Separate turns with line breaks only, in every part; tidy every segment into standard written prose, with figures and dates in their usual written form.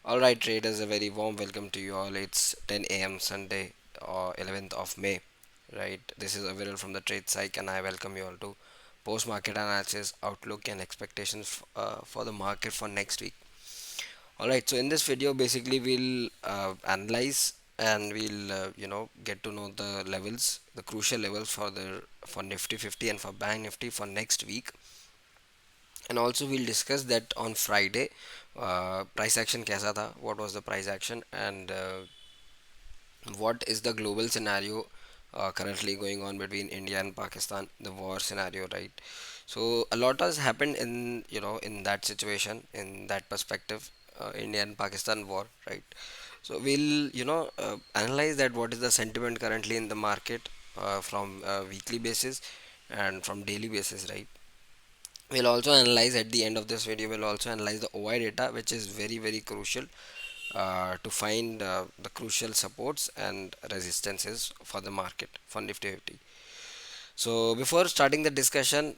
All right, traders, a very warm welcome to you all. It's 10 a.m. Sunday, or 11th of May, right? This is Aviral from the Trade Psych, and I welcome you all to post market analysis, outlook, and expectations for the market for next week. All right, so in this video, basically, we'll analyze and we'll get to know the levels, the crucial levels for Nifty 50 and for Bank Nifty for next week, and also we'll discuss that on Friday. Price action कैसा था, what was the price action, and what is the global scenario currently going on between India and Pakistan, the war scenario, right? So a lot has happened in in that situation, in that perspective, India and Pakistan war, right? So we'll analyze that what is the sentiment currently in the market from weekly basis and from daily basis, right? We'll also analyze at the end of this video. We'll also analyze the OI data, which is very crucial to find the crucial supports and resistances for the market for Nifty 50. So before starting the discussion,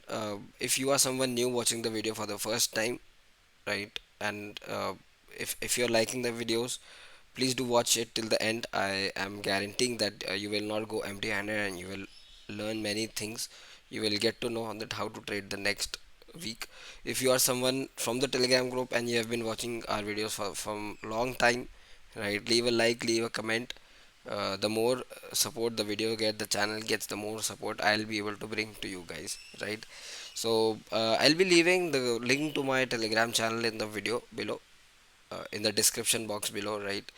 if you are someone new watching the video for the first time, right, and if you're liking the videos, please do watch it till the end. I am guaranteeing that you will not go empty handed, and you will learn many things. You will get to know on that how to trade the next week. If you are someone from the Telegram group and you have been watching our videos for from long time, right, leave a like, leave a comment. The more support the video get, the channel gets, the more support I'll be able to bring to you guys, right? So I'll be leaving the link to my Telegram channel in the video below, in the description box below, right?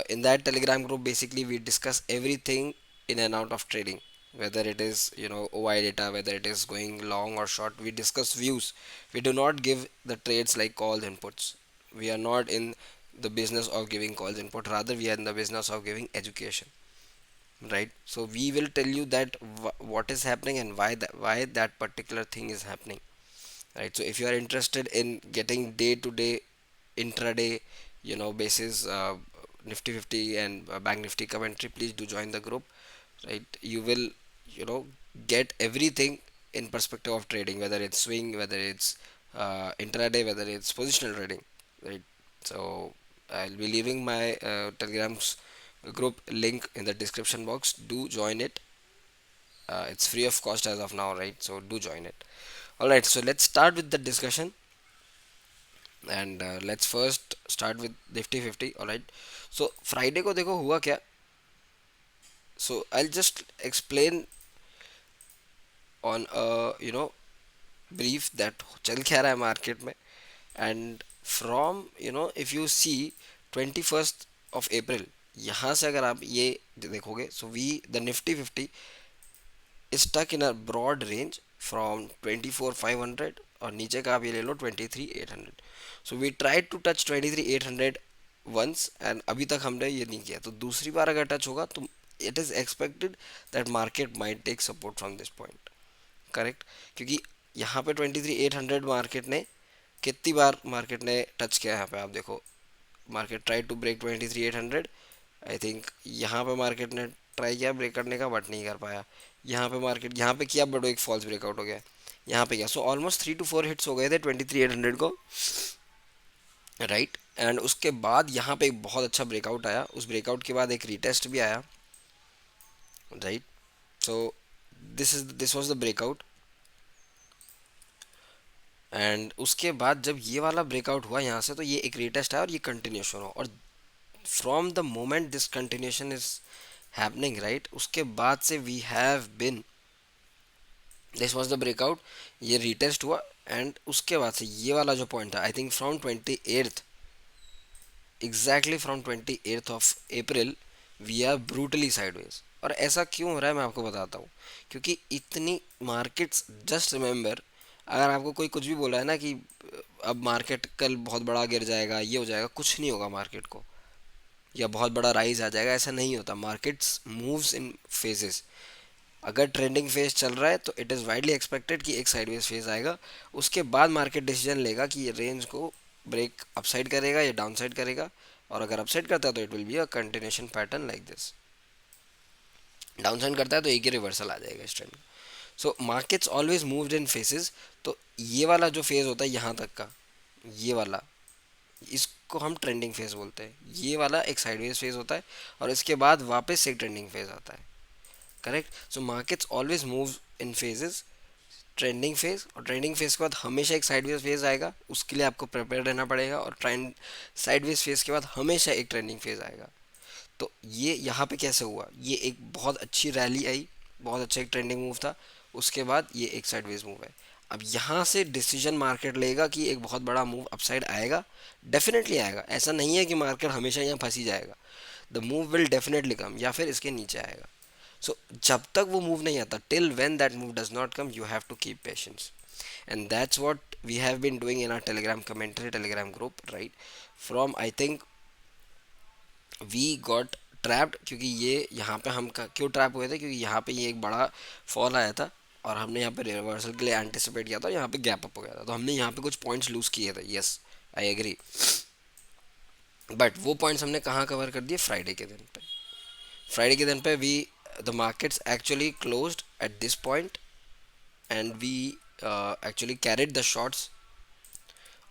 In that Telegram group, basically we discuss everything in and out of trading, whether it is OI data, whether it is going long or short. We discuss views. We do not give the trades like calls inputs. We are not in the business of giving calls input, rather we are in the business of giving education, right? So we will tell you that what is happening and why that particular thing is happening, right? So if you are interested in getting day to day, intraday, basis, Nifty 50 and Bank Nifty commentary, please do join the group, right? You will you know get everything in perspective of trading, whether it's swing, whether it's intraday, whether it's positional trading, right? So I'll be leaving my Telegram's group link in the description box. Do join it. It's free of cost as of now, right? So do join it. All right, so let's start with the discussion, and let's first start with Nifty 50. All right, so Friday को देखो हुआ क्या. So I'll just explain on a brief that चल क्या रहा है market में. And from if you see 21st of April, यहाँ से अगर आप ये देखोगे, so we the Nifty 50 is stuck in a broad range from 24,500, और नीचे का आप ये ले लो 23,800. So we try to touch 23,800 once, and अभी तक हमने ये नहीं किया. तो दूसरी बार अगर टच होगा तो it is expected that market might take support from this point, correct. क्योंकि यहाँ पे 23,800 मार्केट ने कितनी बार मार्केट ने टच किया. यहाँ पे आप देखो, market try to break 23,800. I think यहाँ पे मार्केट ने ट्राई किया ब्रेक करने का, बट नहीं कर पाया. यहाँ पे मार्केट यहाँ पे किया, बट वो एक फॉल्स ब्रेकआउट हो गया. यहाँ पे किया, सो ऑलमोस्ट 3 to 4 हिट्स हो गए थे 23,800 को, राइट. एंड उसके बाद यहाँ पे एक बहुत अच्छा ब्रेकआउट आया. उस ब्रेकआउट के बाद एक रीटेस्ट भी आया, right. So this was the breakout. And उसके बाद जब ये वाला ब्रेकआउट हुआ यहाँ से, तो ये एक रीटेस्ट आया और ये कंटिन्यूशन हुआ. और from the moment this continuation is happening, right, उसके बाद से we have been, this was the breakout, ये रीटेस्ट हुआ. एंड उसके बाद से ये वाला जो पॉइंट था, I think from 28th, exactly from 28th of April, we are brutally sideways. और ऐसा क्यों हो रहा है मैं आपको बताता हूँ. क्योंकि इतनी मार्केट्स, जस्ट रिमेंबर, अगर आपको कोई कुछ भी बोला है ना कि अब मार्केट कल बहुत बड़ा गिर जाएगा, ये हो जाएगा, कुछ नहीं होगा मार्केट को, या बहुत बड़ा राइज आ जाएगा, ऐसा नहीं होता. Markets moves in phases. अगर ट्रेंडिंग फेज चल रहा है तो इट इज़ वाइडली एक्सपेक्टेड कि एक साइडवेज फेज आएगा. उसके बाद मार्केट डिसीजन लेगा कि ये रेंज को ब्रेक अपसाइड करेगा या डाउनसाइड करेगा. और अगर अपसाइड करता है तो it will be a continuation pattern like this. Downside करता है तो एक ही रिवर्सल आ जाएगा इस trend. So markets always moved in faces. तो ये वाला जो फेज होता है यहाँ तक का, ये वाला, इसको हम ट्रेंडिंग फेज बोलते हैं। ये वाला एक साइडवेज फेज होता है और इसके बाद वापस से एक ट्रेंडिंग फेज आता है। Correct. So markets always move in phases. Trending phase, और ट्रेंडिंग फेज के बाद हमेशा एक साइडवेज फेज आएगा, उसके लिए आपको प्रिपेयर रहना पड़ेगा। और ट्रेंड साइडवेज फेज के बाद हमेशा एक ट्रेंडिंग फेज आएगा। तो ये यहाँ पे कैसे हुआ, ये एक बहुत अच्छी रैली आई, बहुत अच्छा एक ट्रेंडिंग मूव था, उसके बाद ये एक साइडवेज मूव है। अब यहाँ से डिसीजन मार्केट लेगा कि एक बहुत बड़ा मूव अपसाइड आएगा। डेफिनेटली आएगा, ऐसा नहीं है कि मार्केट हमेशा यहाँ फंसी जाएगा। The move will definitely come, या फिर इसके नीचे आएगा। सो जब तक वो मूव नहीं आता, till when that move does not come, you have to keep patience. And that's what we have been doing in our Telegram commentary, Telegram group, right. From I think we got trapped, क्योंकि ये यहाँ पे हम क्यों trap हुए थे, क्योंकि यहाँ पे ये एक बड़ा फॉल आया था और हमने यहाँ पे रिवर्सल के लिए एंटिसिपेट किया था, यहाँ पे गैप अप हो गया था, तो हमने यहाँ पे कुछ पॉइंट्स लूज किए थे। Yes, I agree. बट वो पॉइंट्स हमने कहाँ कवर कर दिए, फ्राइडे के दिन पे। फ्राइडे के दिन पे we the markets actually closed at this point and we actually carried the shorts.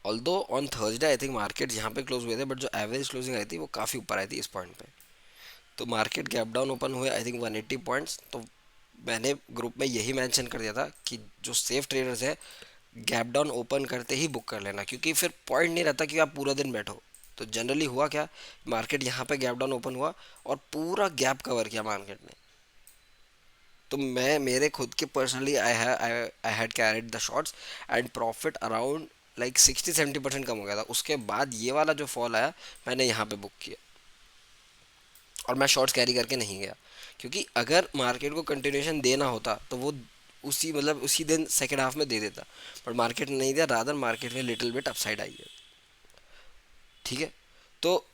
Although on Thursday I think market यहाँ पे क्लोज हुए थे, बट जो एवरेज क्लोजिंग आई थी वो काफ़ी ऊपर आई थी इस पॉइंट पे। तो मार्केट गैप डाउन ओपन हुए आई थिंक 180 पॉइंट्स। तो मैंने ग्रुप में यही मेंशन कर दिया था कि जो सेफ ट्रेडर्स है, गैप डाउन ओपन करते ही बुक कर लेना, क्योंकि फिर पॉइंट नहीं रहता कि आप पूरा दिन बैठो। तो जनरली हुआ क्या, मार्केट यहाँ पे गैप डाउन ओपन हुआ और पूरा गैप कवर किया मार्केट ने। तो मैं मेरे खुद के personally I had carried the shorts and profit around like 60-70% कम हो गया था। उसके बाद ये वाला जो फॉल आया, मैंने यहाँ पे बुक किया और मैं शॉर्ट्स कैरी करके नहीं गया, क्योंकि अगर मार्केट को कंटिन्यूएशन देना होता तो वो उसी मतलब उसी दिन सेकेंड हाफ में दे देता, बट मार्केट ने नहीं दिया, रादर मार्केट ने लिटिल बिट अपसाइड आई है। ठीक है। तो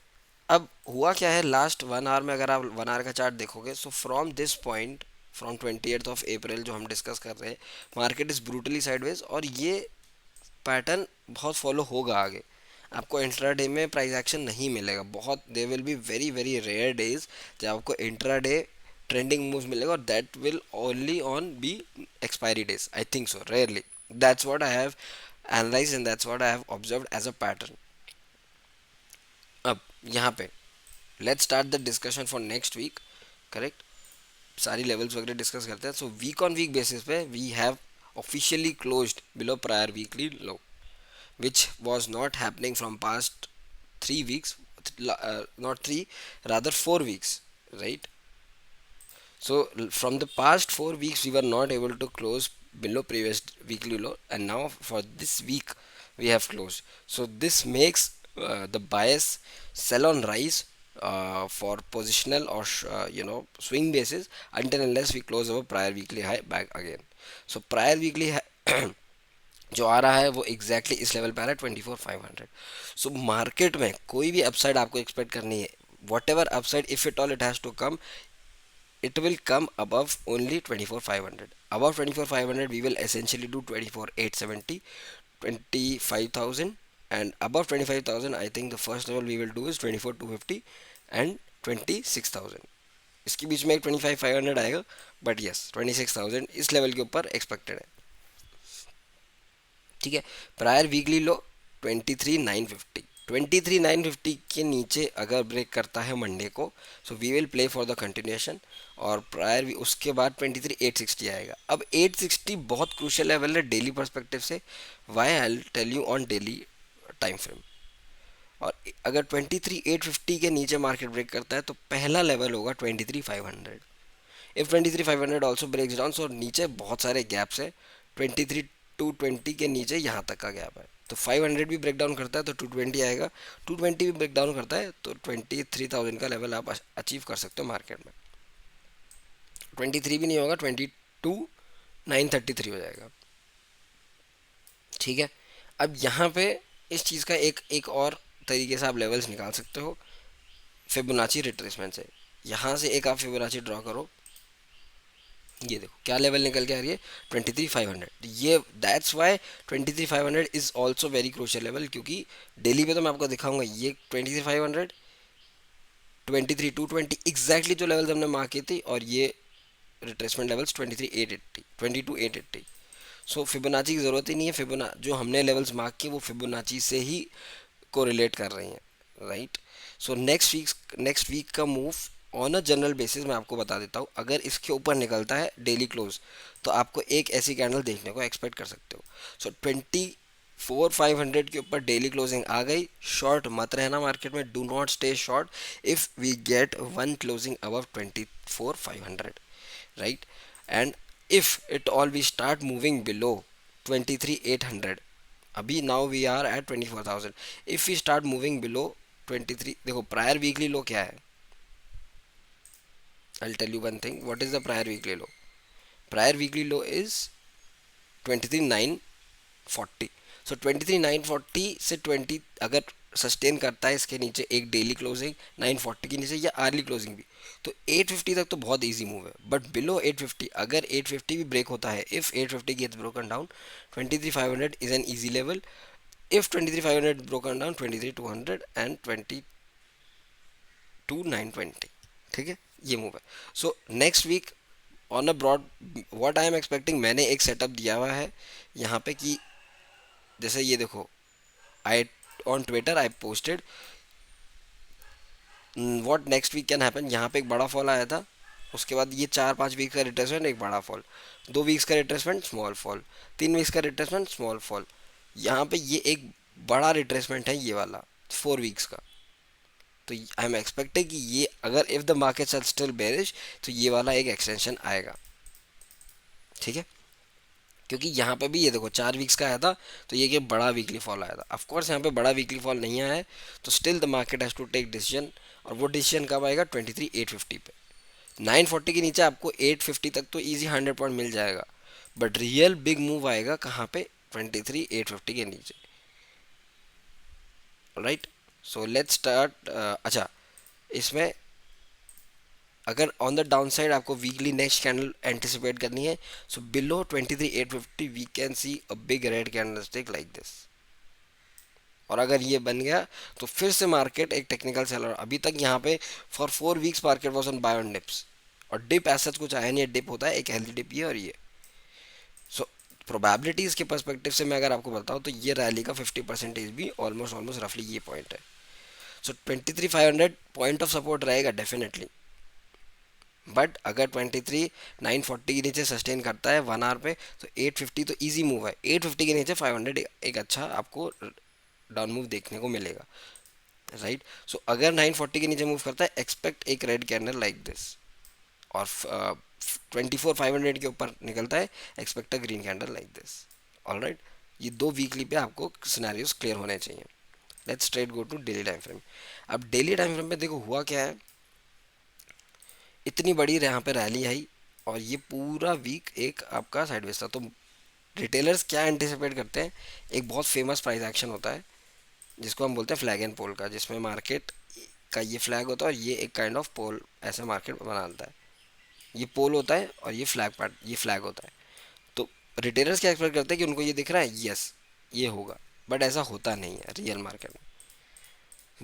अब हुआ क्या है, लास्ट 1 आवर में अगर आप 1 आवर का चार्ट देखोगे, so from this point, from 28 अप्रैल जो हम डिस्कस कर रहे हैं, मार्केट इज़ ब्रूटली साइडवेज, और ये पैटर्न बहुत फॉलो होगा आगे। आपको इंट्राडे में प्राइस एक्शन नहीं मिलेगा, बहुत they will be very very rare days जब आपको इंट्राडे ट्रेंडिंग मूव मिलेगा, और that will only on be expiry days, I think so, rarely. That's what I have analyse and that's what I have observed as a pattern. अब यहाँ पे let's start the discussion for next week. Correct. सारी levels वगैरह discuss करते हैं। So week on week basis पे we have officially closed below prior weekly low, which was not happening from past 3 weeks, not three, rather 4 weeks, right? So from the past 4 weeks, we were not able to close below previous weekly low, and now for this week we have closed. So this makes the bias sell on rise for positional or swing basis until unless we close our prior weekly high back again. So prior weekly high जो आ रहा है वो exactly इस level पे आ रहा है 24,500। So market में कोई भी अपसाइड आपको एक्सपेक्ट करनी है, whatever upside if it all it has to come, it will come above only 24,500. Above 24,500 we will essentially do 24,870, 25,000, and above 25,000 I think the first level we will do is 24,250 and 26,000। इसके बीच में एक 25,500 आएगा, but yes 26,000 इस level के ऊपर expected है। ठीक है। प्रायर वीकली लो 23,950, 23,950 के नीचे अगर ब्रेक करता है मंडे को, so we will play for the continuation. और प्रायर उसके बाद 23,860 आएगा। अब 860 बहुत क्रूशियल लेवल है डेली परस्पेक्टिव से, why I tell you on daily time frame. और अगर 23,850 के नीचे मार्केट ब्रेक करता है तो पहला लेवल होगा 23,500। इफ 23,500 ऑल्सो ब्रेक्स डाउन, सो नीचे बहुत सारे गैप्स है। 23,220 के नीचे यहाँ तक का गैप है, तो 500 भी ब्रेक डाउन करता है तो 220 आएगा। 220 भी ब्रेक डाउन करता है तो 23,000 का लेवल आप अचीव कर सकते हो मार्केट में। 23 भी नहीं होगा, 22,933 हो जाएगा। ठीक है। अब यहाँ पे इस चीज़ का एक एक और तरीके से आप लेवल्स निकाल सकते हो फिबोनाची रिट्रेसमेंट से। यहाँ से एक आप फिबोनाची ड्रॉ करो, ये देखो क्या लेवल निकल के आ रही है, 23,500। ये that's why 23,500 is also very crucial level, क्योंकि डेली पे तो मैं आपको दिखाऊंगा ये 23,500, 23,220 एग्जैक्टली जो लेवल्स हमने मार्क की थी, और ये रिट्रेसमेंट लेवल्स 23,880, 22,880। सो फिबोनाची की ज़रूरत ही नहीं है, फिबोना जो हमने लेवल्स मार्क किए वो फिबोनाची से ही कोरिलेट कर रही हैं, राइट। सो नेक्स्ट वीक का move on a general basis मैं आपको बता देता हूँ, अगर इसके ऊपर निकलता है डेली क्लोज तो आपको एक ऐसी कैंडल देखने को एक्सपेक्ट कर सकते हो। सो 24,500 के ऊपर डेली क्लोजिंग आ गई, शॉर्ट मत रहना मार्केट में, do not stay short if we get one closing above 24,500, right. And if it all we start moving below 23,800, अभी now we are at 24,000, if we start moving below 23, देखो prior weekly low क्या है, I tell you one thing, what is the prior weekly low, prior weekly low is 23,940। So 23,940 से 20 अगर sustain करता है इसके नीचे एक डेली क्लोजिंग 940 के नीचे या अर्ली क्लोजिंग भी, तो 850 तक तो बहुत इजी मूव है। बट बिलो 850, अगर 850 भी ब्रेक होता है, if 850 gets broken down, 23,500 is an easy level. if 23,500 broken down, 23,200 and 22,920, ठीक है, ये मूव है। So next week on a broad what I am expecting, मैंने एक सेटअप दिया हुआ है यहाँ पे कि जैसे ये देखो, I on Twitter I posted what next week can happen, यहाँ पे एक बड़ा फॉल आया था, उसके बाद ये 4-5 वीक का रिट्रेसमेंट, एक बड़ा फॉल, 2 वीक्स का रिट्रेसमेंट, स्मॉल फॉल, 3 वीक्स का रिट्रेसमेंट, स्मॉल फॉल, यहाँ पे ये एक बड़ा रिट्रेसमेंट है ये वाला 4 वीक्स का। तो आई एम एक्सपेक्टिंग कि ये अगर if the markets are still bearish तो ये वाला एक एक्सटेंशन आएगा, ठीक है। क्योंकि यहाँ पे भी ये देखो 4 वीक्स का आया था, तो ये एक बड़ा वीकली फॉल आया था। ऑफ कोर्स यहाँ पे बड़ा वीकली फॉल नहीं आया है, तो still the market has to take decision, और वो डिसीजन कब आएगा, 23,850 पे। 940 के नीचे आपको 850 तक तो इजी 100 पॉइंट मिल जाएगा, बट रियल बिग मूव आएगा कहाँ पे, 23,850 के नीचे, राइट। So let's start. अच्छा, इसमें अगर ऑन द डाउन साइड आपको वीकली नेक्स्ट कैंडल एंटिसिपेट करनी है, so below 23,850 we can see a big red candlestick like this, और अगर ये बन गया तो फिर से मार्केट एक टेक्निकल सेलर, अभी तक यहाँ पे for 4 weeks market was on buy on dips, और डिप ऐसा कुछ आया नहीं है, डिप होता है एक हेल्दी डिप ये और ये। सो प्रोबेबिलिटीज के पर्सपेक्टिव से मैं अगर आपको बताऊँ तो ये रैली का 50% भी ऑलमोस्ट ऑलमोस्ट रफली ये पॉइंट है। सो 23,500 पॉइंट ऑफ सपोर्ट रहेगा डेफिनेटली, बट अगर 23,940 के नीचे सस्टेन करता है 1 आवर पे, तो 850 तो इजी मूव है, 850 के नीचे 500 एक अच्छा आपको डाउन मूव देखने को मिलेगा, राइट। सो अगर 940 के नीचे मूव करता है, एक्सपेक्ट एक रेड कैंडल लाइक दिस, और 24,500 के ऊपर निकलता है, expect a green candle like this, all right. ये 2 वीकली पे आपको सिनेरियोस क्लियर होने चाहिए। Let's straight go to daily time frame. अब डेली टाइम फ्रेम पे देखो हुआ क्या है, इतनी बड़ी यहाँ पे रैली आई, और ये पूरा वीक एक आपका साइडवेज था। तो रिटेलर्स क्या एंटिसिपेट करते हैं, एक बहुत फेमस प्राइस एक्शन होता है जिसको हम बोलते हैं फ्लैग एंड पोल का, जिसमें मार्केट का ये फ्लैग होता है और ये एक काइंड ऑफ पोल ऐसा मार्केट बनाता है, ये पोल होता है और ये फ्लैग पार्ट, ये फ्लैग होता है। तो रिटेलर्स क्या एक्सपेक्ट करते हैं कि उनको ये दिख रहा है, यस ये होगा, बट ऐसा होता नहीं है रियल मार्केट में।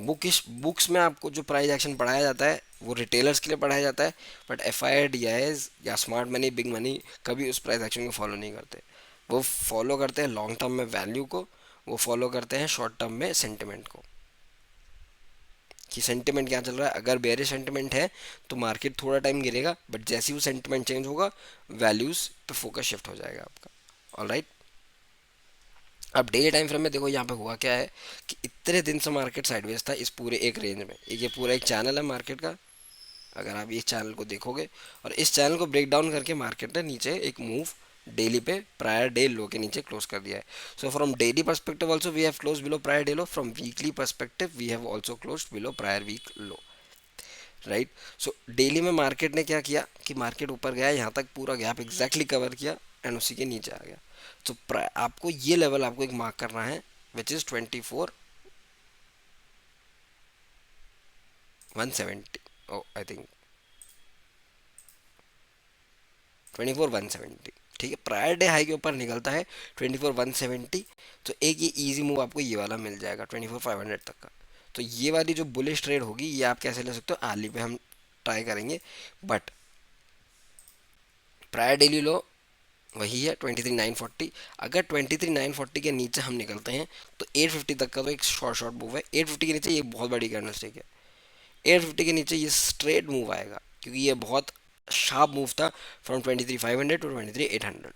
बुक्स में आपको जो प्राइस एक्शन पढ़ाया जाता है वो रिटेलर्स के लिए पढ़ाया जाता है, but F I I D I S या स्मार्ट मनी बिग मनी कभी उस प्राइस एक्शन को फॉलो नहीं करते। वो फॉलो करते हैं लॉन्ग टर्म में वैल्यू को, वो फॉलो करते हैं शॉर्ट टर्म में सेंटिमेंट को, कि सेंटिमेंट क्या चल रहा है। अगर बेरिश सेंटिमेंट है तो मार्केट थोड़ा टाइम गिरेगा, बट जैसे ही वो सेंटिमेंट चेंज होगा वैल्यूज़ पे फोकस शिफ्ट हो जाएगा आपका, ऑल राइट। अब डेली टाइम फ्रेम में देखो यहाँ पे हुआ क्या है कि इतने दिन से मार्केट साइडवेज था इस पूरे एक रेंज में, ये पूरा एक चैनल है मार्केट का, अगर आप इस चैनल को देखोगे और इस चैनल को ब्रेक डाउन करके मार्केट ने नीचे एक मूव डेली पे प्रायर डे लो के नीचे क्लोज कर दिया है। So from daily perspective also we have close below prior day low, from weekly perspective we have also close below prior week low, right. So daily में market ने क्या किया कि मार्केट ऊपर गया, यहाँ तक पूरा गैप एग्जैक्टली कवर किया एंड उसी के नीचे आ गया। तो आपको ये लेवल आपको एक मार्क करना है which is 24,170, O I think 24,170, ठीक है। प्रायर डे हाई के ऊपर निकलता है 24,170, तो एक ये इजी मूव आपको ये वाला मिल जाएगा 24,500 तक का। तो ये वाली जो बुलिश ट्रेड होगी ये आप कैसे ले सकते हो, आर्ली पे हम ट्राई करेंगे, बट प्रायर डेली लो वही है 23,940। अगर 23,940 के नीचे हम निकलते हैं तो 850 तक का तो एक शॉर्ट शॉर्ट मूव है। 850 के नीचे ये बहुत बड़ी कैंडल स्टिक है। 850 के नीचे ये स्ट्रेट मूव आएगा क्योंकि ये बहुत शार्प मूव था फ्रॉम 23,500 टू 23,800।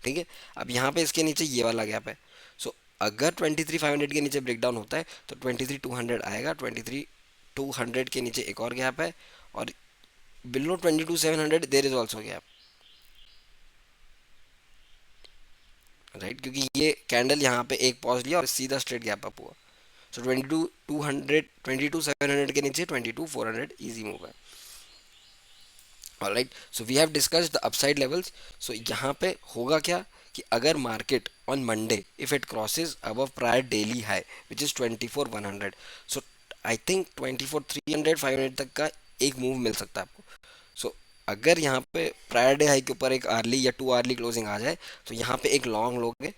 ठीक है। अब यहाँ पे इसके नीचे ये वाला गैप है। सो अगर 23,500 के नीचे ब्रेक डाउन होता है तो 23,200 आएगा। 23,200 के नीचे एक और गैप है, और below 22,700 there is also gap, right. क्योंकि ये कैंडल यहाँ पे एक पॉज लिया और सीधा स्ट्रेट गैप अप हुआ। सो 22,200, 22,700 के नीचे 22,400 इजी मूव है। Alright, so we have discussed the upside levels. So यहाँ पे होगा क्या कि अगर market on Monday if it crosses above prior daily high which is 24,100, so I think 24,300 500 तक का एक मूव मिल सकता है आपको। सो अगर यहाँ पे प्रायर डे हाई के ऊपर एक अर्ली या टू अर्ली क्लोजिंग आ जाए तो यहाँ पे एक लॉन्ग लोगे।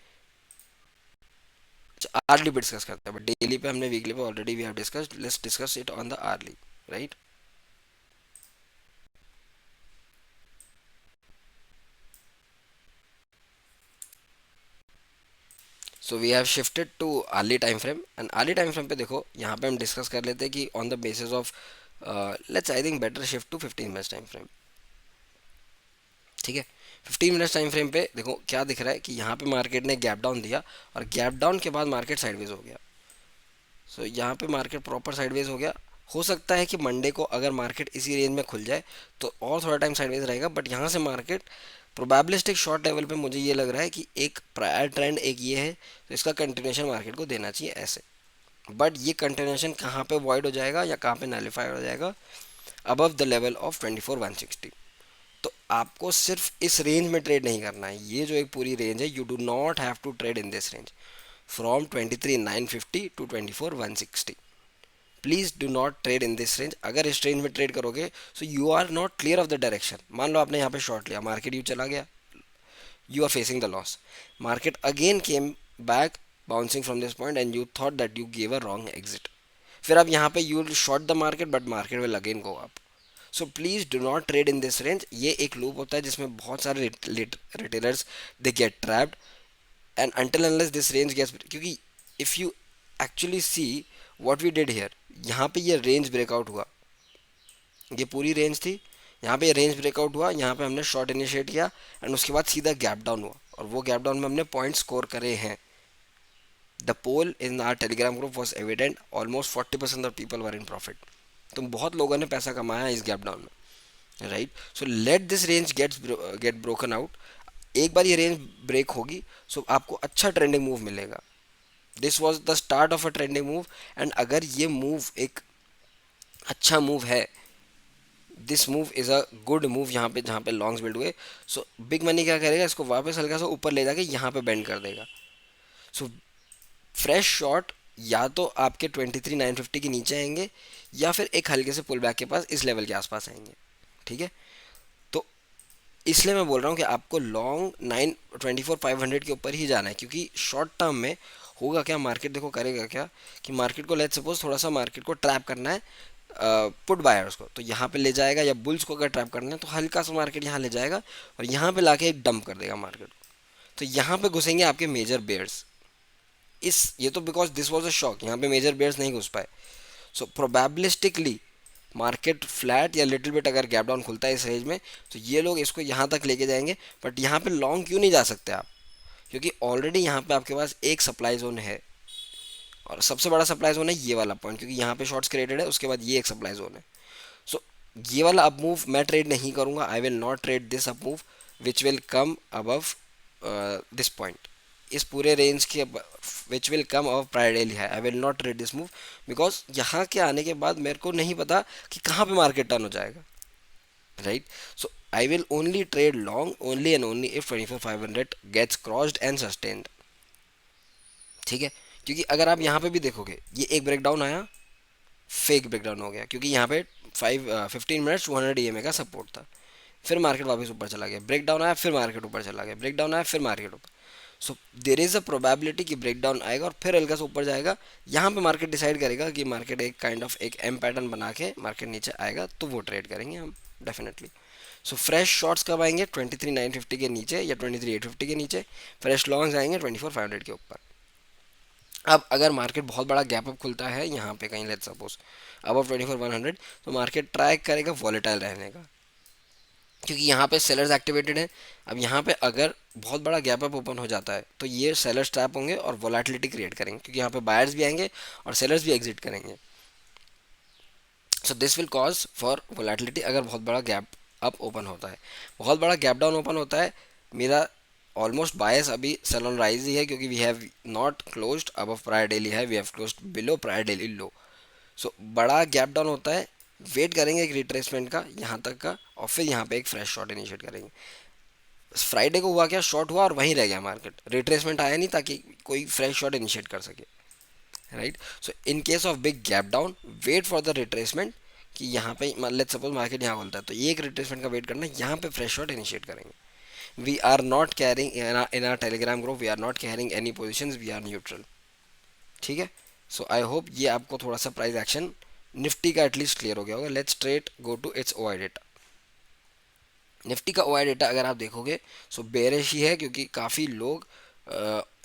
अर्ली पे डिस्कस करते हैं, बट डेली पे हमने, वीकली पे already we have discussed, let's discuss it on the hourly, right. So we have shifted to hourly time frame, and hourly time frame पे देखो यहाँ पे हम डिस्कस कर लेते हैं कि on the basis of, let's I think better shift to 15 minutes time frame. ठीक है। 15 मिनट्स टाइम फ्रेम पे देखो क्या दिख रहा है कि यहाँ पे मार्केट ने गैप डाउन दिया, और गैप डाउन के बाद मार्केट साइडवेज हो गया। सो यहाँ पे मार्केट प्रॉपर साइडवेज हो गया। हो सकता है कि मंडे को अगर मार्केट इसी रेंज में खुल जाए तो और थोड़ा टाइम साइडवेज रहेगा, बट यहाँ से मार्केट प्रोबेबिलिस्टिक शॉर्ट लेवल पे मुझे ये लग रहा है कि एक प्रायर ट्रेंड एक ये है, तो इसका कंटिन्यूशन मार्केट को देना चाहिए ऐसे। बट ये कंटिन्यूशन कहाँ पे वॉइड हो जाएगा या कहाँ पे नलिफाई हो जाएगा, अबव द लेवल ऑफ 24,160। तो आपको सिर्फ इस रेंज में ट्रेड नहीं करना है, ये जो एक पूरी रेंज है, you do not have to trade in this range from 23,950 to 24,160। Please do not trade in this range. अगर इस रेंज में ट्रेड करोगे so you are not clear of the direction. मान लो आपने यहाँ पे शॉर्ट लिया, मार्केट यू चला गया, you are facing the loss. Market again came back bouncing from this point and you thought that you gave a wrong exit. फिर अब यहाँ पे you will short the market but market will again go up. So please do not trade in this range. ये एक loop होता है जिसमें बहुत सारे retailers they get trapped, and until unless this range gets, क्योंकि if you actually see what we did here, यहाँ पे ये range breakout हुआ, ये पूरी रेंज थी, यहाँ पे रेंज ब्रेकआउट हुआ, यहाँ पे हमने शॉर्ट इनिशिएट किया एंड उसके बाद सीधा गैप डाउन हुआ, और वो गैप डाउन में हमने पॉइंट स्कोर करे हैं। The poll in our Telegram group was evident, almost 40% of people were in profit. तो बहुत लोगों ने पैसा कमाया इस गैप डाउन में, right. So let this range get broken out. एक बार ये रेंज ब्रेक होगी सो आपको अच्छा ट्रेंडिंग मूव मिलेगा। This was the start of a trending move, and अगर ये मूव एक अच्छा मूव है, this move is a good move यहाँ पे जहाँ पे लॉन्ग्स बिल्ड हुए, सो बिग मनी क्या करेगा, इसको वापस हल्का सा ऊपर ले जाके यहाँ पे बेंड कर देगा। सो फ्रेश शॉट या तो आपके 23,950 के नीचे आएंगे या फिर एक हल्के से पुल बैक के पास इस लेवल के आसपास आएंगे। ठीक है। तो इसलिए मैं बोल रहा हूँ कि आपको लॉन्ग 24,500 के ऊपर ही जाना है, क्योंकि शॉर्ट टर्म में होगा क्या, मार्केट देखो करेगा क्या कि मार्केट को लेट्स सपोज थोड़ा सा मार्केट को ट्रैप करना है पुट बायर्स को, तो यहाँ पे ले जाएगा, या बुल्स को अगर ट्रैप करना है तो हल्का सा मार्केट यहाँ ले जाएगा और यहाँ पे लाके डंप कर देगा मार्केट को। तो यहाँ पे घुसेंगे आपके मेजर बेयर्स। इस ये तो because this was a shock, यहाँ पे मेजर बेयर्स नहीं घुस पाए। सो प्रोबेबिलिस्टिकली मार्केट फ्लैट या लिटिल बिट अगर गैप डाउन खुलता है इस रेंज में तो ये लोग इसको यहाँ तक लेके जाएंगे। बट यहाँ पे लॉन्ग क्यों नहीं जा सकते आप, क्योंकि ऑलरेडी यहाँ पे आपके पास एक सप्लाई जोन है, और सबसे बड़ा सप्लाई जोन है ये वाला पॉइंट, क्योंकि यहाँ पे शॉर्ट्स क्रिएटेड है, उसके बाद ये एक सप्लाई जोन है। सो ये वाला अप मूव मैं ट्रेड नहीं करूँगा, I will not trade this up move which will come above this point, इस पूरे रेंज के which will come above prior daily है। I will not trade this move because यहाँ के आने के बाद मेरे को नहीं पता कि कहाँ पे मार्केट टर्न हो जाएगा, right. So I will only trade long only and only if 24,500 gets crossed and sustained. ठीक है। क्योंकि अगर आप यहाँ पे भी देखोगे ये एक ब्रेकडाउन आया, फेक ब्रेकडाउन हो गया, क्योंकि यहाँ पे 15 मिनट्स 200 EMA का सपोर्ट था, फिर मार्केट वापस ऊपर चला गया, ब्रेकडाउन आया, फिर मार्केट ऊपर चला गया, ब्रेकडाउन आया, फिर मार्केट ऊपर। सो देर इज़ अ प्रोबेबिलिटी कि ब्रेकडाउन आएगा और फिर हल्का सा ऊपर जाएगा, यहाँ पे मार्केट डिसाइड करेगा कि मार्केट एक काइंड ऑफ एक एम पैटर्न बना के मार्केट नीचे आएगा, तो वो ट्रेड करेंगे हम डेफिनेटली। सो फ्रेश शॉर्ट्स कब आएंगे 23,950 के नीचे या 23,850 के नीचे, फ्रेश लॉन्ग्स आएंगे 24,500 के ऊपर। अब अगर मार्केट बहुत बड़ा गैप अप खुलता है यहाँ पे कहीं, लेट्स सपोज अब 24,100, तो मार्केट ट्राई करेगा वॉलेटाइल रहने का, क्योंकि यहाँ पे सेलर्स एक्टिवेटेड हैं। अब यहाँ पे अगर बहुत बड़ा गैप अप ओपन हो जाता है तो ये सेलर्स ट्रैप होंगे और वोलेटिलिटी क्रिएट करेंगे, क्योंकि यहाँ पे बायर्स भी आएंगे और सेलर्स भी एग्जिट करेंगे। So this will cause for volatility अगर बहुत बड़ा गैप अप ओपन होता है। बहुत बड़ा गैप डाउन ओपन होता है, मेरा ऑलमोस्ट बायस अभी सेल ऑन राइज ही है, क्योंकि we have not closed above prior daily high, we have closed below prior daily low. So बड़ा गैप डाउन होता है, वेट करेंगे एक रिट्रेसमेंट का यहाँ तक का, और फिर यहाँ पे एक फ्रेश शॉट इनिशिएट करेंगे। फ्राइडे को हुआ क्या, शॉर्ट हुआ और वहीं रह गया मार्केट, रिट्रेसमेंट आया नहीं ताकि कोई फ्रेश शॉट इनिशिएट कर सके, right. So in case of big gap down, wait for the retracement, कि यहाँ पे लेट्स सपोज मार्केट यहाँ बोलता है तो ये एक रिट्रेसमेंट का वेट करना, यहाँ पे फ्रेश शॉट इनिशिएट करेंगे। We are not carrying in our Telegram group, we are not carrying any position, we are neutral, ठीक है। सो आई होप ये आपको थोड़ा सा प्राइस एक्शन निफ्टी का एटलीस्ट क्लियर हो गया होगा। Let's straight go to its O I data. Nifty का ओ आई डेटा अगर आप देखोगे सो बेरिश ही है, क्योंकि काफ़ी लोग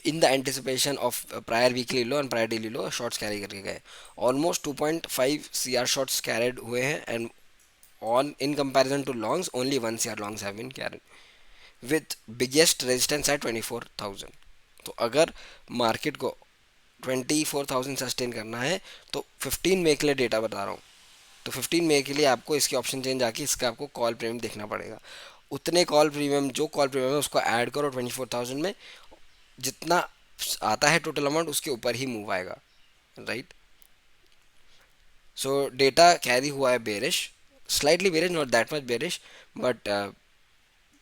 in the anticipation of prior weekly low and prior daily low shorts carry करके गए। Almost 2.5 C R shorts carried हुए हैं, and on in comparison to longs only 1 C R longs have been carried with biggest resistance at 24,000। तो अगर market को 24,000 sustain करना है तो 15 मई के लिए डेटा बता रहा हूँ, तो 15 मई के लिए आपको इसकी ऑप्शन चेंज आके इसका आपको कॉल प्रीमियम देखना पड़ेगा। उतने कॉल प्रीमियम, जो कॉल प्रीमियम है उसको ऐड करो 24,000 में, जितना आता है टोटल अमाउंट उसके ऊपर ही मूव आएगा, राइट। सो डेटा कैरी हुआ है bearish, slightly bearish, not that much bearish, but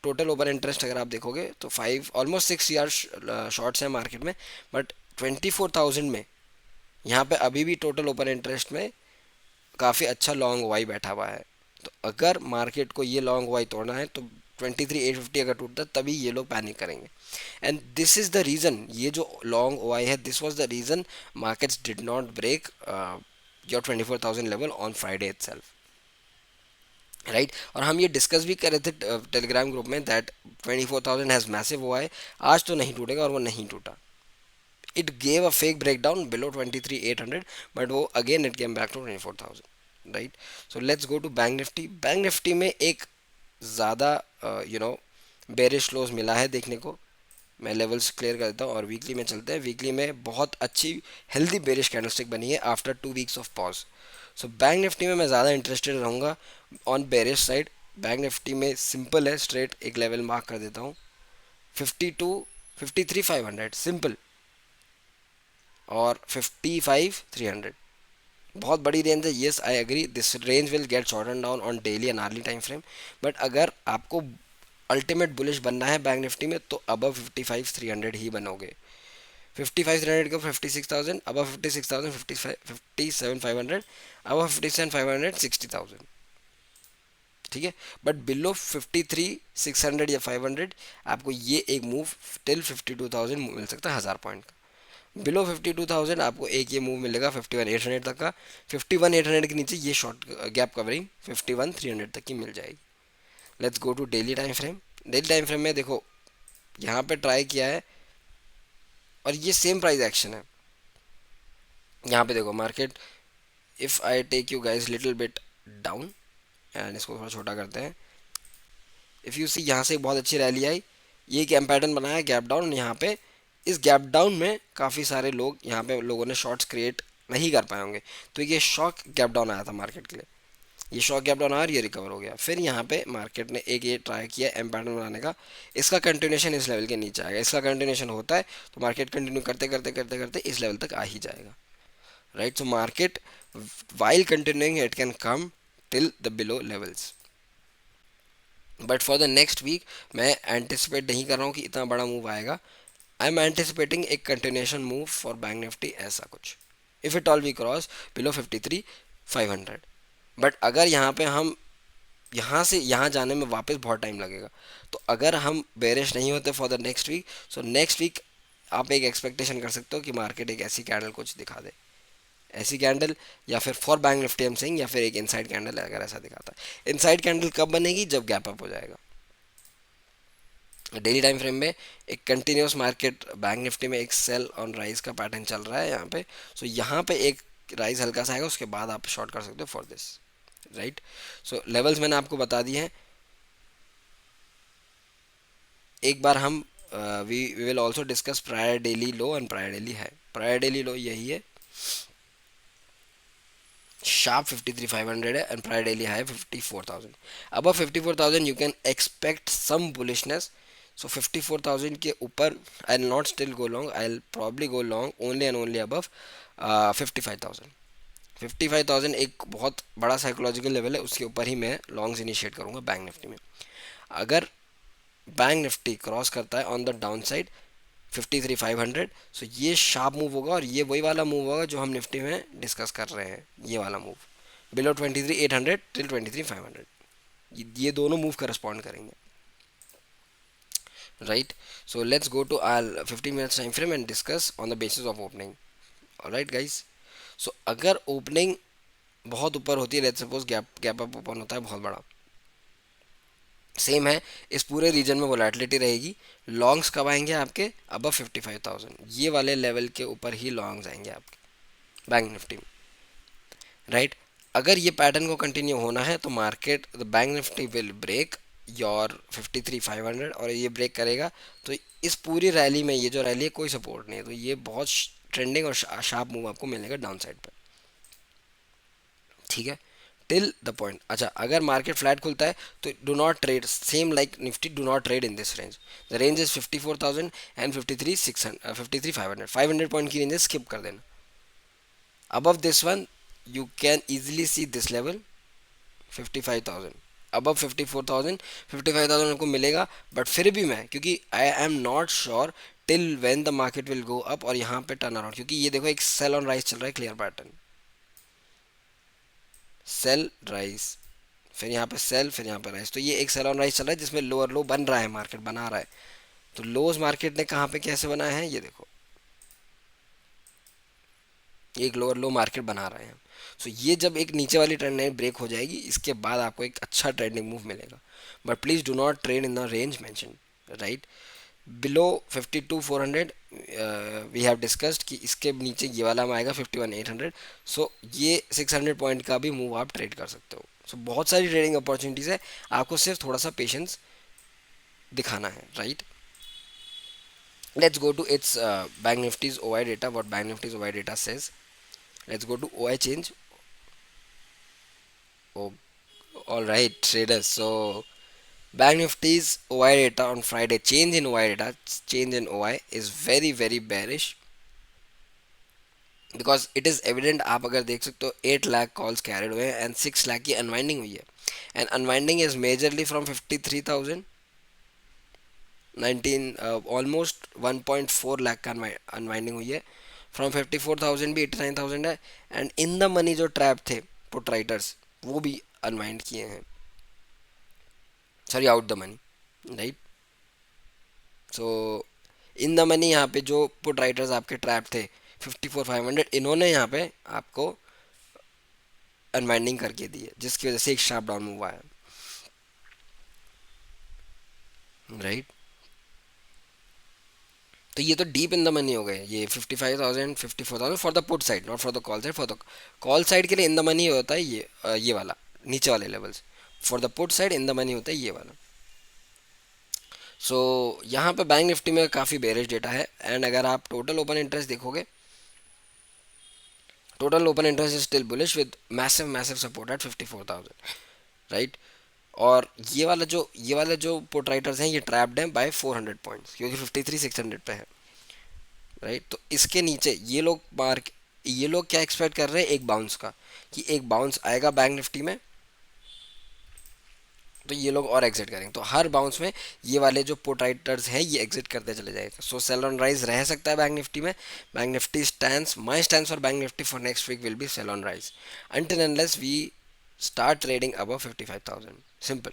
total open interest अगर आप देखोगे तो 5 ऑलमोस्ट 6 ईयर शॉर्ट्स हैं मार्केट में, बट 24,000 में यहाँ पे अभी भी टोटल ओपन इंटरेस्ट में काफ़ी अच्छा लॉन्ग वाई बैठा हुआ है। तो अगर मार्केट को ये लॉन्ग वाई तोड़ना है तो 23,850 अगर टूटता है तभी ये लोग पैनिक करेंगे। And this is the reason, ये जो लॉन्ग वाई है, this was the reason markets did not break your 24,000 level on Friday itself, right. और हम ये डिस्कस भी कर रहे थे टेलीग्राम ग्रुप में दैट 24,000 हैज़ मैसिव हुआ है, आज तो नहीं टूटेगा, और वो नहीं टूटा। It gave a fake break down below 23,800, but वो again it came back to 24,000, right. So let's go to bank Nifty. Bank Nifty में एक ज़्यादा बेरिश क्लोज मिला है देखने को। मैं लेवल्स क्लियर कर देता हूँ और वीकली में चलते हैं। वीकली में बहुत अच्छी हेल्दी बेरिश कैंडलस्टिक बनी है after 2 weeks of pause. So bank Nifty में मैं ज़्यादा इंटरेस्टेड रहूँगा on bearish side. Bank Nifty में सिंपल है, स्ट्रेट एक लेवल मार्क कर देता हूँ 53,500 सिंपल, और 55,300 बहुत बड़ी रेंज है। Yes I agree, this range will get shorten down on daily and hourly time frame, but अगर आपको अल्टीमेट बुलिश बनना है बैंक निफ्टी में तो अबव 55,300 ही बनोगे। 55,300 को 56,000, अबव 56,000 57,500, अबव 57,500 60,000, ठीक है। बट बिलो 53,600 या 500 आपको ये एक मूव टिल 52,000 मिल सकता है 1000 पॉइंट का। बिलो 52,000 आपको एक ये मूव मिलेगा 51,800 तक का। 51,800 के नीचे ये शॉर्ट गैप कवरिंग 51,300 तक की मिल जाएगी। Let's go to daily time frame. Daily time frame में देखो यहाँ पे ट्राई किया है और ये सेम प्राइस एक्शन है। यहाँ पे देखो market, if I take you guys little bit down and इसको थोड़ा छोटा करते हैं, इफ़ यू सी यहाँ से बहुत अच्छी रैली आई, ये कैम पैटर्न बनाया गैप डाउन। यहाँ पे इस गैप डाउन में काफ़ी सारे लोग, यहाँ पे लोगों ने शॉर्ट्स क्रिएट नहीं कर पाए होंगे, तो ये शॉक गैप डाउन आया था मार्केट के लिए। ये शॉक गैप डाउन आया, ये रिकवर हो गया। फिर यहाँ पे मार्केट ने एक ये ट्राई किया एम पैटर्न बनाने का, इसका कंटिन्यूशन इस लेवल के नीचे आएगा। इसका कंटिन्यूशन होता है तो मार्केट कंटिन्यू करते करते करते करते इस लेवल तक आ ही जाएगा, right. So market while continuing it can come till the below levels, but for the next week मैं एंटिसिपेट नहीं कर रहा हूँ कि इतना बड़ा मूव आएगा। आई एम एंटिसिपेटिंग एक continuation move for bank Nifty, ऐसा कुछ if it all we cross below 53,500। But अगर यहाँ पे हम यहाँ से यहाँ जाने में वापस बहुत टाइम लगेगा, तो अगर हम बेरिश नहीं होते for the next week, so next week आप एक एक्सपेक्टेशन कर सकते हो कि मार्केट एक ऐसी कैंडल कुछ दिखा दे, ऐसी कैंडल, या फिर फॉर बैंक निफ्टी हम सेइंग, या फिर एक इनसाइड कैंडल अगर ऐसा दिखाता है। इनसाइड कैंडल कब बनेगी? जब गैप अप हो जाएगा। डेली टाइम फ्रेम में एक कंटिन्यूस मार्केट बैंक निफ्टी में एक सेल ऑन राइज का पैटर्न चल रहा है यहाँ पे। सो यहाँ पे एक राइज हल्का सा आएगा, उसके बाद आप शॉर्ट कर सकते हो for this, right. So levels मैंने आपको बता दिए हैं। एक बार हम we will also discuss prior daily low and prior daily high. Prior daily low यही है, sharp 53,500 है, एंड प्रायर डेली हाई 54,000। अब 54,000 you can expect some bullishness. So 54,000 के ऊपर I will not still go long, I will probably go long only and only above 55,000। 55,000 एक बहुत बड़ा psychological level है, उसके ऊपर ही मैं लॉन्ग्स इनिशिएट करूंगा बैंक निफ्टी में। अगर बैंक निफ्टी क्रॉस करता है ऑन द डाउन साइड 53,500, सो ये शार्प मूव होगा, और ये वही वाला मूव होगा जो हम निफ्टी में डिस्कस कर रहे हैं, ये वाला मूव बिलो 23,800 टिल 23,500, ये दोनों मूव करस्पॉन्ड करेंगे, right. So let's go to our 15 minutes time frame and discuss on the basis of opening. Alright guys, so अगर ओपनिंग बहुत ऊपर होती है, let's suppose gap gap up open होता है बहुत बड़ा, सेम है इस पूरे रीजन में वोलेटिलिटी रहेगी। लॉन्ग्स कब आएंगे आपके? अबव 55,000, ये वाले लेवल के ऊपर ही लॉन्ग्स आएंगे आपके बैंक निफ्टी में, राइट। अगर ये पैटर्न को कंटिन्यू होना है तो market the bank Nifty will break your 53,500, और ये ब्रेक करेगा तो इस पूरी रैली में, ये जो रैली है कोई सपोर्ट नहीं है, तो ये बहुत ट्रेंडिंग और शार्प मूव आपको मिलेगा डाउन साइड पर, ठीक है, टिल द पॉइंट। अच्छा, अगर मार्केट फ्लैट खुलता है तो do not trade, same like Nifty, do not trade in this range. The range is 54,000 and 53,600 53,500, 500 point की रेंज स्किप कर देना। Above this one you can easily see this level 55,000, above 54,000, 55,000 आपको मिलेगा। But फिर भी मैं, क्योंकि I am not sure till when the market will go up और यहाँ पे टर्न अराउंड, क्योंकि ये देखो एक सेल ऑन राइज चल रहा है, क्लियर पैटर्न, सेल राइज, फिर यहाँ पे सेल, फिर यहाँ पे राइज, तो ये एक सेल ऑन राइज चल रहा है जिसमें लोअर लो बन रहा है, मार्केट बना रहा है। तो लोज मार्केट ने कहाँ पे कैसे बनाया है, ये देखो एक लोअर लो मार्केट बना रहे हैं। सो ये जब एक नीचे वाली ट्रेंड लाइन ब्रेक हो जाएगी, इसके बाद आपको एक अच्छा ट्रेंडिंग मूव मिलेगा। But please do not trade in the range mention, right. Below 52,400 we have discussed कि इसके नीचे ये वाला में आएगा 51,800। सो ये 600 पॉइंट का भी मूव आप ट्रेड कर सकते हो। सो बहुत सारी ट्रेडिंग अपॉर्चुनिटीज़ है, आपको सिर्फ थोड़ा सा पेशेंस दिखाना है, right. Let's go to its Bank Nifty's OI data. What Bank Nifty's OI data says. Let's go to OI change. Oh, all right, traders. So Bank Nifty's OI data on Friday, change in OI data, change in OI is very bearish, because it is evident, आप अगर देख सकते हो 8 lakh calls carried हुए हैं and 6 lakh की unwinding हुई है, and unwinding is majorly from 53,000 19 almost 1.4 lakh का अनवाइंडिंग हुई है। फ्रॉम 54,000 भी 89,000 है, एंड इन द मनी जो ट्रैप थे पुट राइटर्स वो भी अनवाइंड किए हैं, sorry out the money, right. So in the money यहाँ पे जो पुट राइटर्स आपके ट्रैप थे 54,500, इन्होंने यहाँ पे आपको अनवाइंडिंग करके दी है, जिसकी वजह से एक शार्प डाउन मूव आया, राइट। तो ये तो डीप इन द मनी हो गए, ये 55,000 54,000 for the put side, not for the call side. For the call side के लिए इन द मनी होता है ये वाला नीचे वाले levels, for the put side in the money होता है ये वाला। सो यहाँ पे बैंक निफ्टी में काफ़ी बेरिश डेटा है, एंड अगर आप टोटल ओपन इंटरेस्ट देखोगे, total open interest is still bullish with massive support at 54,000, right. और ये वाला जो पुट राइटर्स हैं ये ट्रैप्ड हैं बाय 400 पॉइंट्स, क्योंकि 53,600 पे है, राइट। तो इसके नीचे ये लोग क्या एक्सपेक्ट कर रहे हैं, एक बाउंस का, कि एक बाउंस आएगा बैंक निफ्टी में तो ये लोग और एग्जिट करेंगे, तो हर बाउंस में ये वाले जो पुट राइटर्स हैं ये एग्जिट करते चले जाएगा। सो सेल ऑन राइज रह सकता है बैंक निफ्टी में। Bank Nifty stands, my stands for bank Nifty for next week will be sell on rise until unless we start trading above 55,000, simple.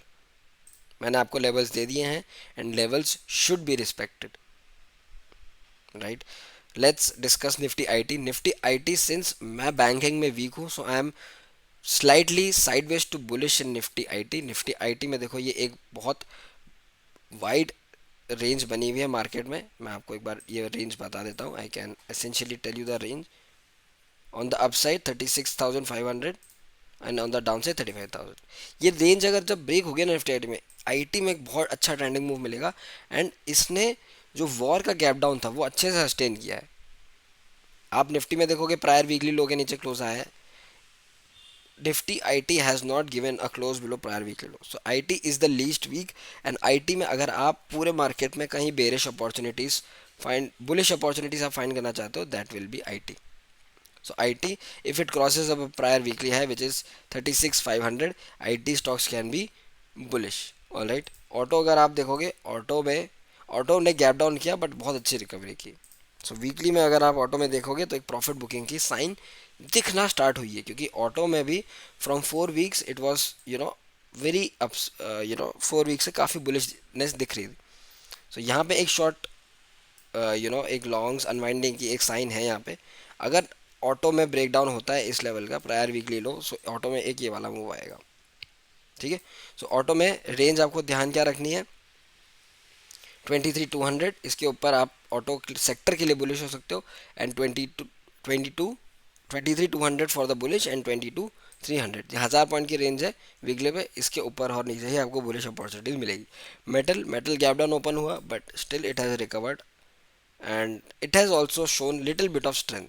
मैंने आपको लेवल्स दे दिए हैं, and levels should be respected, right. Let's discuss Nifty IT. Nifty IT, since मैं banking में weak हूँ, so I am slightly sideways to bullish in Nifty IT. Nifty IT में देखो, ये एक बहुत वाइड रेंज बनी हुई है मार्केट में। मैं आपको एक बार ये रेंज बता देता हूँ। I can essentially tell you the range. On the upside 36,500 and on the downside 35,000। ये रेंज अगर जब ब्रेक हो गया ना निफ्टी आईटी में, आईटी में एक बहुत अच्छा ट्रेंडिंग मूव मिलेगा। एंड इसने जो वॉर का गैप डाउन था वो अच्छे से सस्टेन किया है। आप निफ्टी में देखोगे प्रायर वीकली लो के नीचे क्लोज आया है। Nifty IT has not given a close below prior weekly low, so IT is the least weak. And IT में अगर आप पूरे मार्केट में कहीं bearish opportunities find, bullish opportunities आप फाइंड करना चाहते हो, that will be IT. So IT, if it crosses up a prior weekly high which is 36,500, IT stocks can be bullish. All right. Auto अगर आप देखोगे, auto में, auto ने gap down किया बट बहुत अच्छी रिकवरी की। सो वीकली में अगर आप ऑटो में देखोगे तो एक प्रॉफिट बुकिंग की साइन दिखना स्टार्ट हुई है, क्योंकि ऑटो में भी from 4 weeks it was very ups, 4 week से काफ़ी बुलिशनेस दिख रही थी। सो यहाँ पे एक शॉर्ट, एक लॉन्ग्स अनवाइंडिंग की एक साइन है यहाँ पे। अगर ऑटो में ब्रेक डाउन होता है इस लेवल का प्रायर वीकली लो, सो ऑटो में एक ये वाला मूव आएगा। ठीक है। सो ऑटो में रेंज आपको ध्यान क्या रखनी है, 23,200। इसके ऊपर आप ऑटो सेक्टर के लिए बुलिश हो सकते हो। And 23,200 for the bullish and 22,300, 1000 point की रेंज है वीकली पे। इसके ऊपर और नीचे ही आपको बुलिश अपॉर्चुनिटीज मिलेगी। मेटल गैप डाउन ओपन हुआ but still it has recovered and it has also shown little bit of strength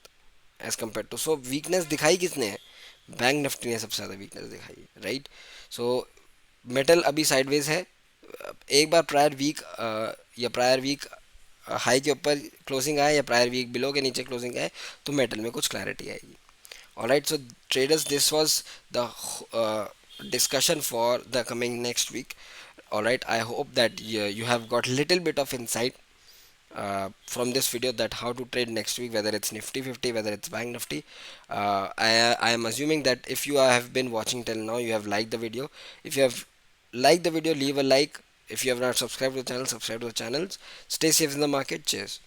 as compare to. So weakness दिखाई किसने है, बैंक निफ्टी ने सबसे ज़्यादा वीकनेस दिखाई है, राइट। सो मेटल अभी साइडवेज है। एक बार प्रायर वीक या प्रायर वीक हाई के ऊपर क्लोजिंग आए या प्रायर वीक बिलो के नीचे क्लोजिंग आए तो मेटल में कुछ क्लैरिटी आएगी। Alright, so traders, this was the discussion for the coming next week. All right, I hope that you have got little bit of insight from this video, that how to trade next week, whether it's nifty 50, whether it's bank nifty. I am assuming that if you have been watching till now, you have liked the video. If you have liked the video, leave a like. If you have not subscribed to the channel, subscribe to the channels. Stay safe in the market. Cheers.